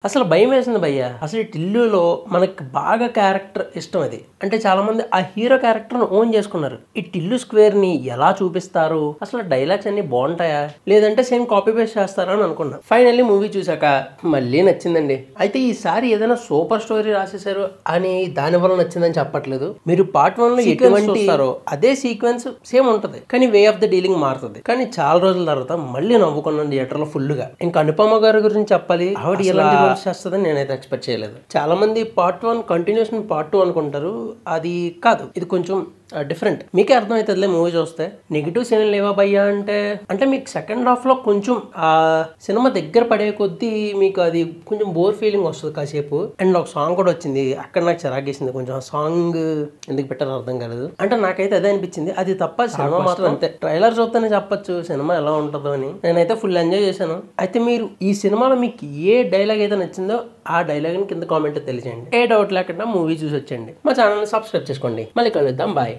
అసలు భయం వేసింది భయ్య. అసలు ఈ టిల్లులో మనకి బాగా క్యారెక్టర్ ఇష్టం అది. అంటే చాలా మంది ఆ హీరో క్యారెక్టర్ను ఓన్ చేసుకున్నారు. ఈ టిల్లు స్క్వేర్ ని ఎలా చూపిస్తారు, అసలు డైలాగ్స్ అన్ని బాగుంటాయా లేదంటే సేమ్ కాపీ పేస్ట్ చేస్తారా అని అనుకున్నా. ఫైనల్లీ మూవీ చూసాక మళ్ళీ నచ్చిందండి. అయితే ఈసారి ఏదైనా సూపర్ స్టోరీ రాసేసారు అని దాని వల్ల నచ్చిందని చెప్పట్లేదు. మీరు పార్ట్ 1 లో ఎటువంటి చూస్తారో అదే సీక్వెన్స్ సేమ్ ఉంటది, కానీ వే ఆఫ్ ద డీలింగ్ మారుతుంది. కానీ చాలా రోజుల తర్వాత మళ్ళీ నవ్వుకున్నాను థియేటర్ లో ఫుల్ గా. ఇంకా అనుపమ గారి గురించి చెప్పాలి. ఆవిడ ఎలాంటి చేస్తుందని నేనైతే ఎక్స్పెక్ట్ చేయలేదు. చాలా మంది పార్ట్ 1 కంటిన్యూషన్ పార్ట్ 2 అనుకుంటారు. అది కాదు, ఇది కొంచెం డిఫరెంట్. మీకే అర్థమవుతుందిలే మూవీ చూస్తే. నెగిటివ్ సీన్ లేవా భయ్యా అంటే మీకు సెకండ్ హాఫ్ లో కొంచెం ఆ సినిమా దగ్గర పడే కొద్దీ మీకు అది కొంచెం బోర్ ఫీలింగ్ వస్తుంది కాసేపు. అండ్ ఒక సాంగ్ కూడా వచ్చింది, అక్కడ నాకు చిరాకేసింది కొంచెం. ఆ సాంగ్ ఎందుకు పెట్టారో అర్థం కాలేదు. అంటే నాకైతే అదే అనిపించింది. అది తప్ప సినిమా మాత్రం అంతే. ట్రైలర్ చూస్తేనే చెప్పొచ్చు సినిమా ఎలా ఉంటుందో అని. నేనైతే ఫుల్ ఎంజాయ్ చేశాను. అయితే మీరు ఈ సినిమాలో మీకు ఏ డైలాగ్ అయితే నచ్చిందో ఆ డైలాగ్ ని కింద కామెంట్ తెలియజేయండి. ఏ డౌట్ లేకుండా మూవీ చూసి వచ్చేయండి. మా ఛానల్ సబ్స్క్రైబ్ చేసుకోండి. మళ్ళీ కలుద్దాం. బాయ్.